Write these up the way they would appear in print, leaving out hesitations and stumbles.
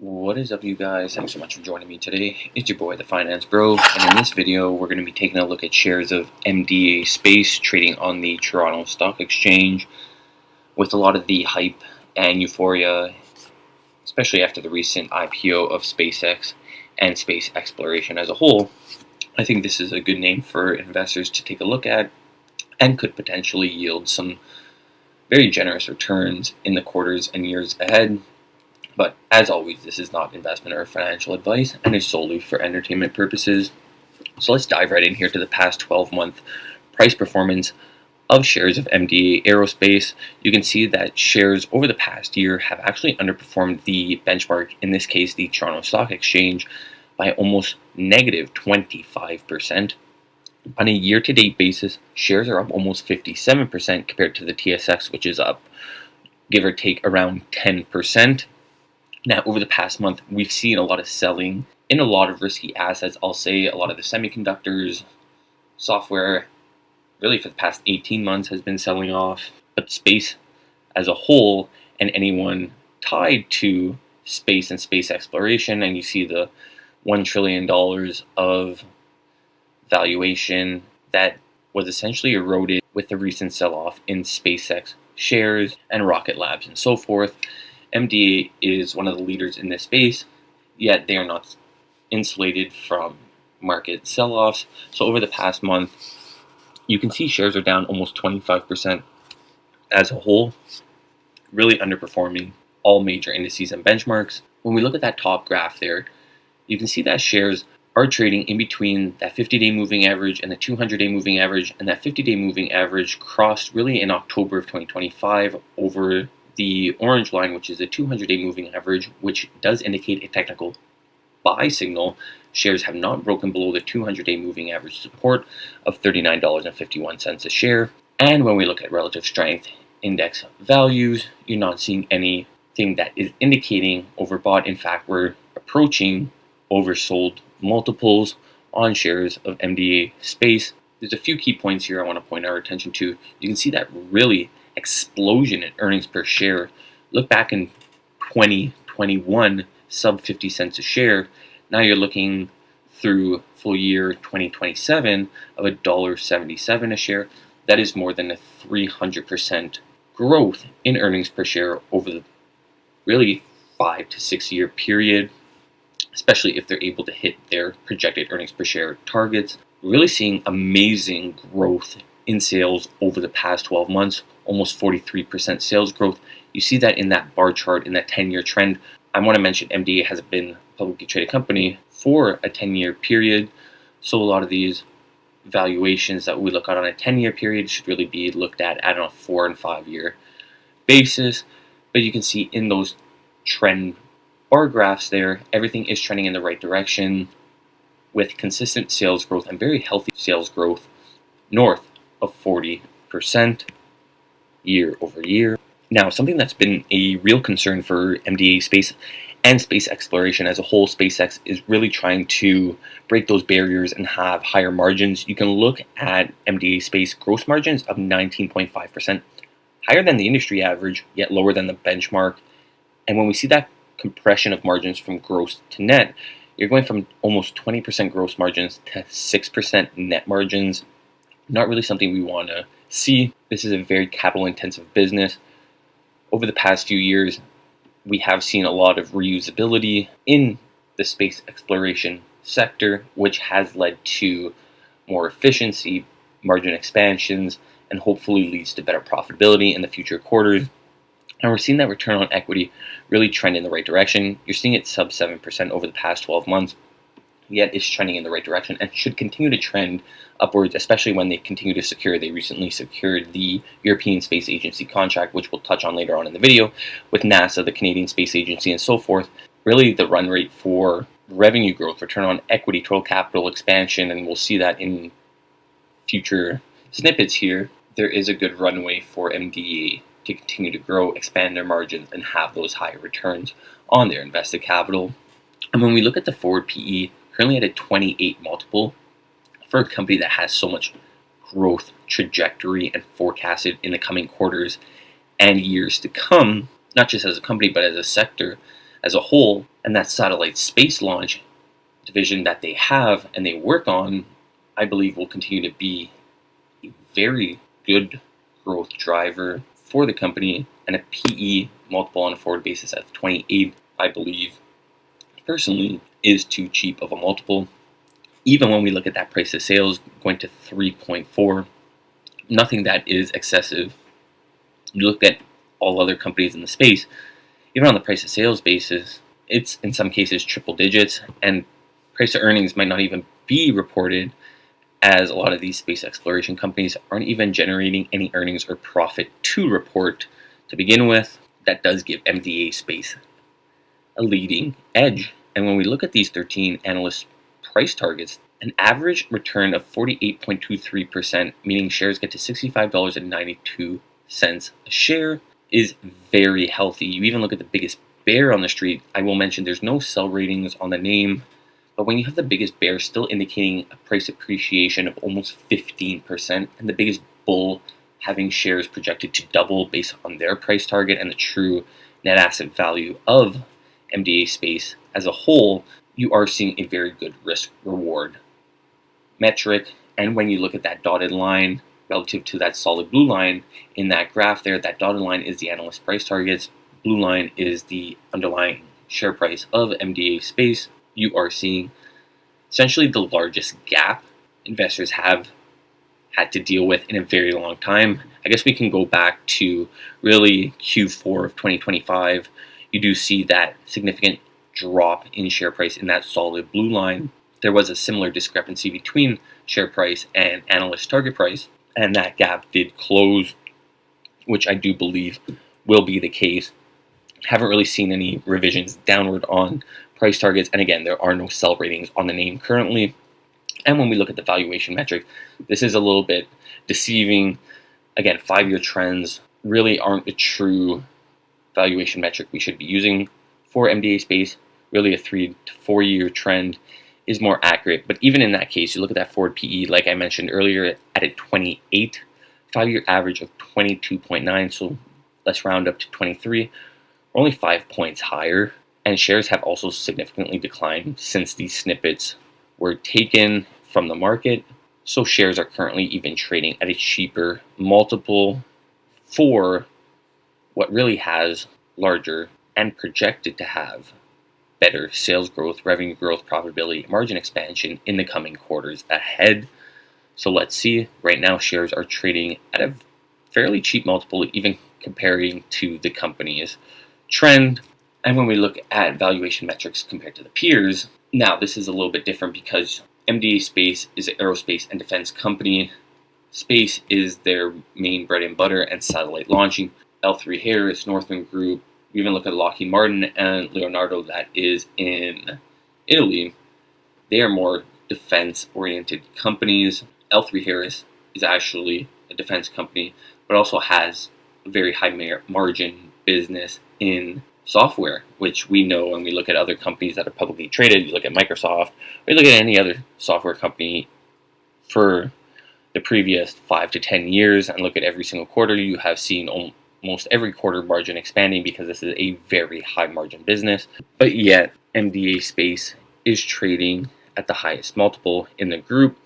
What is up, you guys? Thanks so much for joining me today. It's your boy, the Finance Bro, and in this video, we're going to be taking a look at shares of MDA Space trading on the Toronto Stock Exchange. With a lot of the hype and euphoria, especially after the recent IPO of SpaceX and space exploration as a whole, I think this is a good name for investors to take a look at and could potentially yield some very generous returns in the quarters and years ahead. But as always, this is not investment or financial advice and is solely for entertainment purposes. So let's dive right in here to the past 12-month price performance of shares of MDA Aerospace. You can see that shares over the past year have actually underperformed the benchmark, in this case the Toronto Stock Exchange, by almost negative 25%. On a year-to-date basis, shares are up almost 57% compared to the TSX, which is up, give or take, around 10%. Now, over the past month, we've seen a lot of selling in a lot of risky assets. I'll say a lot of the semiconductors, software, really for the past 18 months has been selling off. But space as a whole, and anyone tied to space and space exploration, and you see the $1 trillion of valuation that was essentially eroded with the recent sell-off in SpaceX shares and Rocket Labs and so forth. MDA is one of the leaders in this space, yet they are not insulated from market sell-offs. So over the past month, you can see shares are down almost 25% as a whole, really underperforming all major indices and benchmarks. When we look at that top graph there, you can see that shares are trading in between that 50-day moving average and the 200-day moving average, and that 50-day moving average crossed really in October of 2025 over the orange line, which is the 200-day moving average, which does indicate a technical buy signal. Shares have not broken below the 200-day moving average support of $39.51 a share. And when we look at relative strength index values, you're not seeing anything that is indicating overbought. In fact, we're approaching oversold multiples on shares of MDA Space. There's a few key points here I want to point our attention to. You can see that really explosion in earnings per share. Look back in 2021, sub 50 cents a share. Now you're looking through full year 2027 of $1.77 a share. That is more than a 300% growth in earnings per share over the really 5 to 6 year period, especially if they're able to hit their projected earnings per share targets. Really seeing amazing growth in sales over the past 12 months, almost 43% sales growth. You see that in that bar chart in that 10-year trend. I want to mention MDA has been a publicly traded company for a 10-year period, so a lot of these valuations that we look at on a 10-year period should really be looked at on a 4 and 5 year basis. But you can see in those trend bar graphs there, everything is trending in the right direction with consistent sales growth and very healthy sales growth north of 40% year over year. Now, something that's been a real concern for MDA Space and space exploration as a whole, SpaceX is really trying to break those barriers and have higher margins. You can look at MDA Space gross margins of 19.5%, higher than the industry average, yet lower than the benchmark. And when we see that compression of margins from gross to net, you're going from almost 20% gross margins to 6% net margins. Not really something we want to see. This is a very capital intensive business. Over the past few years, we have seen a lot of reusability in the space exploration sector, which has led to more efficiency, margin expansions, and hopefully leads to better profitability in the future quarters. And we're seeing that return on equity really trend in the right direction. You're seeing it sub 7% over the past 12 months, yet it's trending in the right direction and should continue to trend upwards, especially when they continue to secure. They recently secured the European Space Agency contract, which we'll touch on later on in the video, with NASA, the Canadian Space Agency, and so forth. Really the run rate for revenue growth, return on equity, total capital expansion, and we'll see that in future snippets here. There is a good runway for MDA to continue to grow, expand their margins, and have those higher returns on their invested capital. And when we look at the forward PE, currently at a 28 multiple, for a company that has so much growth trajectory and forecasted in the coming quarters and years to come, not just as a company but as a sector, as a whole, and that satellite space launch division that they have and they work on, I believe will continue to be a very good growth driver for the company, and a PE multiple on a forward basis at 28, I believe, personally, is too cheap of a multiple. Even when we look at that price to sales going to 3.4, nothing that is excessive. You look at all other companies in the space, even on the price to sales basis, it's in some cases triple digits, and price to earnings might not even be reported, as a lot of these space exploration companies aren't even generating any earnings or profit to report to begin with. That does give MDA Space a leading edge. And when we look at these 13 analyst price targets, an average return of 48.23%, meaning shares get to $65.92 a share, is very healthy. You even look at the biggest bear on the street. I will mention there's no sell ratings on the name, but when you have the biggest bear still indicating a price appreciation of almost 15%, and the biggest bull having shares projected to double based on their price target and the true net asset value of MDA Space as a whole, you are seeing a very good risk reward metric. And when you look at that dotted line relative to that solid blue line in that graph there, that dotted line is the analyst price targets, blue line is the underlying share price of MDA Space. You are seeing essentially the largest gap investors have had to deal with in a very long time. I guess we can go back to really Q4 of 2025. You do see that significant drop in share price in that solid blue line. There was a similar discrepancy between share price and analyst target price, and that gap did close, which I do believe will be the case. Haven't really seen any revisions downward on price targets, and again, there are no sell ratings on the name currently. And when we look at the valuation metric, this is a little bit deceiving. Again, 5-year trends really aren't a true valuation metric we should be using for MDA Space. Really, a 3 to 4 year trend is more accurate. But even in that case, you look at that forward PE, like I mentioned earlier, at a 28, 5-year average of 22.9, so let's round up to 23. We're only 5 points higher, and shares have also significantly declined since these snippets were taken from the market. So shares are currently even trading at a cheaper multiple for what really has larger and projected to have better sales growth, revenue growth, profitability, margin expansion in the coming quarters ahead. So let's see. Right now, shares are trading at a fairly cheap multiple, even comparing to the company's trend. And when we look at valuation metrics compared to the peers, now this is a little bit different because MDA Space is an aerospace and defense company. Space is their main bread and butter and satellite launching. L3Harris, Northern Group, we even look at Lockheed Martin and Leonardo, that is in Italy. They are more defense-oriented companies. L3Harris is actually a defense company, but also has a very high margin business in software, which we know when we look at other companies that are publicly traded. You look at Microsoft, or you look at any other software company for the previous 5 to 10 years and look at every single quarter, you have seen almost every quarter margin expanding because this is a very high margin business. But yet, MDA Space is trading at the highest multiple in the group,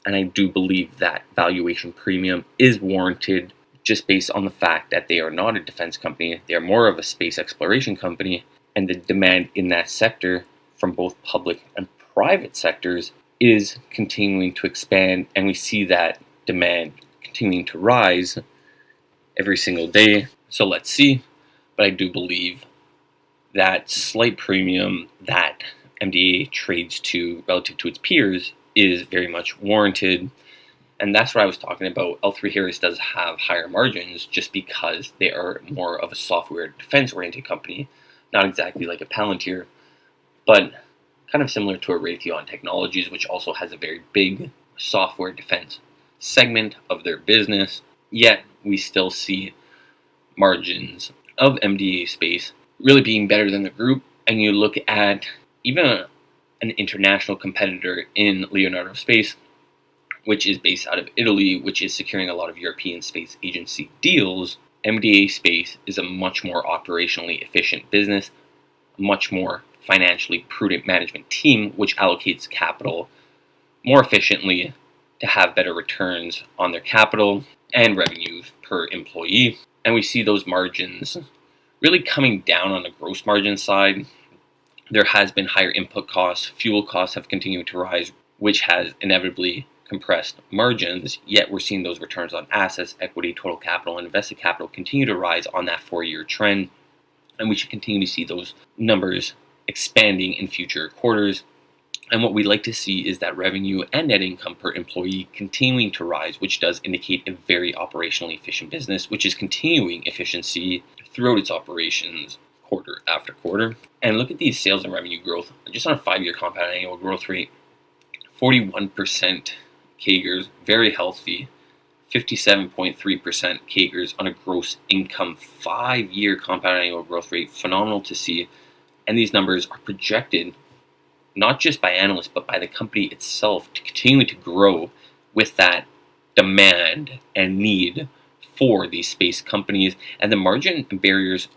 and I do believe that valuation premium is warranted just based on the fact that they are not a defense company. They are more of a space exploration company, and the demand in that sector from both public and private sectors is continuing to expand, and we see that demand continuing to rise every single day. So let's see. But I do believe that slight premium that MDA trades to relative to its peers is very much warranted. And that's what I was talking about. L3Harris does have higher margins just because they are more of a software defense-oriented company. Not exactly like a Palantir, but kind of similar to a Raytheon Technologies, which also has a very big software defense segment of their business. Yet, we still see margins of MDA Space really being better than the group. And you look at even an international competitor in Leonardo Space, which is based out of Italy, which is securing a lot of European Space Agency deals. MDA Space is a much more operationally efficient business, a much more financially prudent management team, which allocates capital more efficiently to have better returns on their capital and revenues per employee. And we see those margins really coming down on the gross margin side. There has been higher input costs, fuel costs have continued to rise, which has inevitably compressed margins, yet we're seeing those returns on assets, equity, total capital, and invested capital continue to rise on that 4-year trend, and we should continue to see those numbers expanding in future quarters. And what we like to see is that revenue and net income per employee continuing to rise, which does indicate a very operationally efficient business, which is continuing efficiency throughout its operations quarter after quarter. And look at these sales and revenue growth, just on a 5-year compound annual growth rate, 41% CAGRs, very healthy, 57.3% CAGRs on a gross income 5-year compound annual growth rate, phenomenal to see. And these numbers are projected not just by analysts, but by the company itself to continue to grow with that demand and need for these space companies. And the margin barriers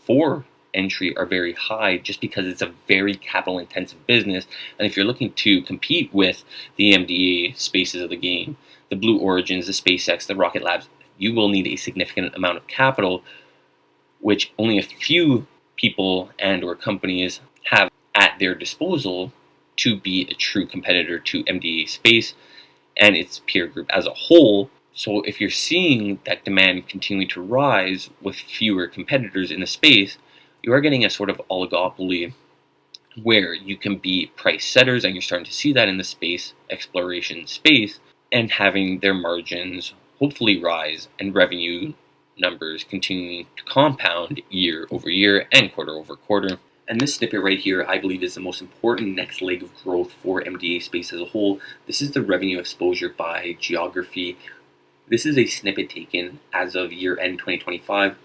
for entry are very high just because it's a very capital intensive business. And if you're looking to compete with the MDA Spaces of the game, the Blue Origins, the SpaceX, the Rocket Labs, you will need a significant amount of capital, which only a few people and or companies have at their disposal to be a true competitor to MDA Space and its peer group as a whole. So if you're seeing that demand continue to rise with fewer competitors in the space, you are getting a sort of oligopoly where you can be price setters, and you're starting to see that in the space exploration space, and having their margins hopefully rise and revenue numbers continuing to compound year over year and quarter over quarter. And this snippet right here, I believe, is the most important next leg of growth for MDA Space as a whole. This is the revenue exposure by geography. This is a snippet taken as of year-end 2025.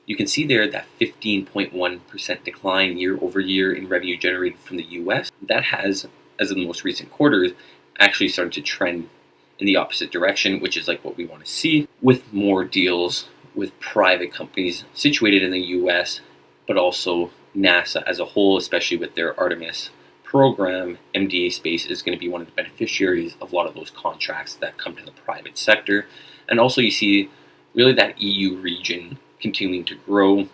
You can see there that 15.1% decline year over year in revenue generated from the US. That has, as of the most recent quarters, actually started to trend in the opposite direction, which is like what we want to see, with more deals with private companies situated in the US, but also NASA as a whole, especially with their Artemis program. MDA Space is going to be one of the beneficiaries of a lot of those contracts that come to the private sector. And also you see really that EU region continuing to grow.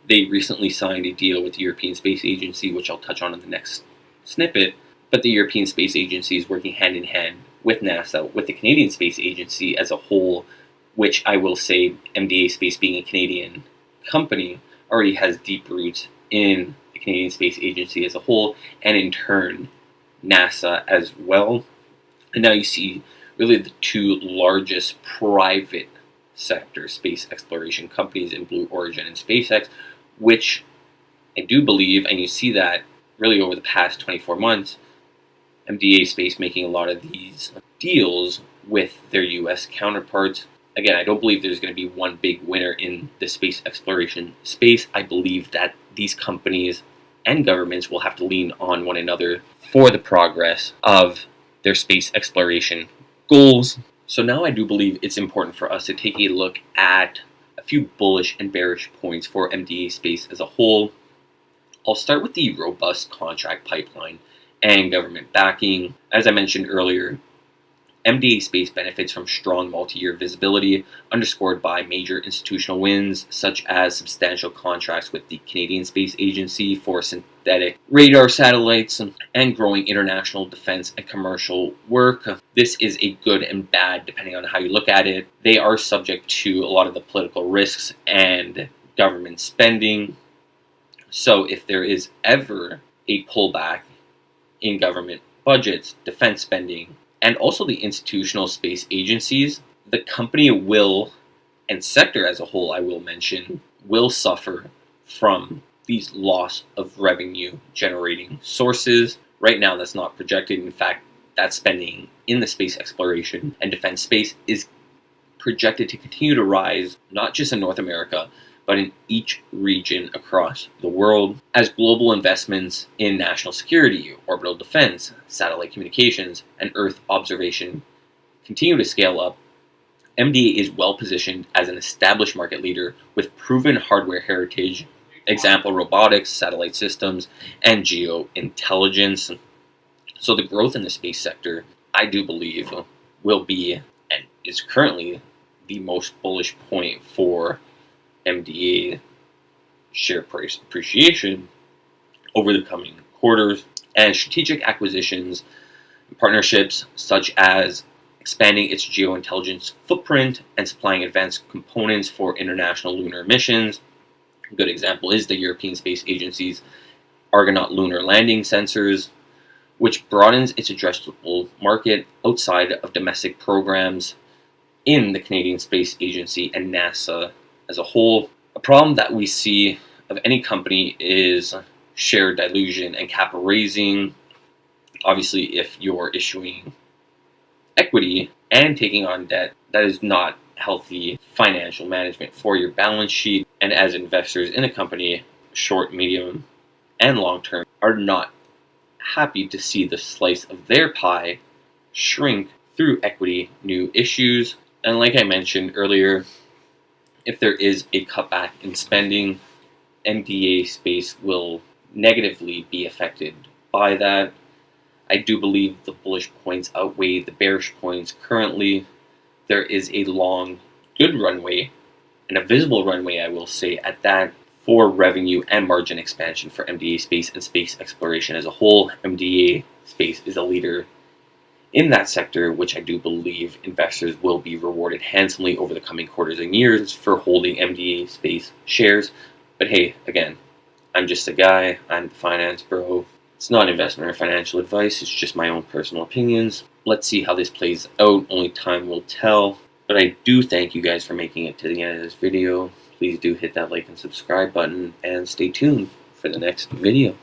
They recently signed a deal with the European Space Agency, which I'll touch on in the next snippet, but the European Space Agency is working hand in hand with NASA, with the Canadian Space Agency as a whole, which I will say MDA Space, being a Canadian company, already has deep roots in the Canadian Space Agency as a whole, and in turn NASA as well. And now you see really the two largest private sector space exploration companies in Blue Origin and SpaceX, which I do believe, and you see that really over the past 24 months, MDA Space making a lot of these deals with their US counterparts. Again, I don't believe there's going to be one big winner in the space exploration space. I believe that these companies and governments will have to lean on one another for the progress of their space exploration goals. So now I do believe it's important for us to take a look at a few bullish and bearish points for MDA Space as a whole. I'll start with the robust contract pipeline and government backing. As I mentioned earlier, MDA Space benefits from strong multi-year visibility, underscored by major institutional wins, such as substantial contracts with the Canadian Space Agency for synthetic radar satellites, and growing international defense and commercial work. This is a good and bad, depending on how you look at it. They are subject to a lot of the political risks and government spending. So if there is ever a pullback in government budgets, defense spending, and also the institutional space agencies, the company will, and sector as a whole I will mention, will suffer from these loss of revenue generating sources. Right now that's not projected. In fact, that spending in the space exploration and defense space is projected to continue to rise, not just in North America, but in each region across the world, as global investments in national security, orbital defense, satellite communications, and Earth observation continue to scale up. MDA is well positioned as an established market leader with proven hardware heritage Example, robotics, satellite systems, and geointelligence. So the growth in the space sector, I do believe, will be and is currently the most bullish point for MDA share price appreciation over the coming quarters. And strategic acquisitions, partnerships such as expanding its geointelligence footprint and supplying advanced components for international lunar missions. A good example is the European Space Agency's Argonaut lunar landing sensors, which broadens its addressable market outside of domestic programs in the Canadian Space Agency and NASA as a whole. A problem that we see of any company is share dilution and capital raising. Obviously, if you're issuing equity and taking on debt, that is not healthy financial management for your balance sheet. And as investors in a company, short, medium, and long term, are not happy to see the slice of their pie shrink through equity new issues. And like I mentioned earlier, if there is a cutback in spending, MDA Space will negatively be affected by that. I do believe the bullish points outweigh the bearish points currently. There is a long, good runway, and a visible runway, I will say, at that, for revenue and margin expansion for MDA Space and space exploration as a whole. MDA Space is a leader in that sector, which I do believe investors will be rewarded handsomely over the coming quarters and years for holding MDA Space shares. But hey, again, I'm just a guy, I'm the finance bro. It's not investment or financial advice, it's just my own personal opinions. Let's see how this plays out, only time will tell. But I do thank you guys for making it to the end of this video. Please do hit that like and subscribe button and stay tuned for the next video.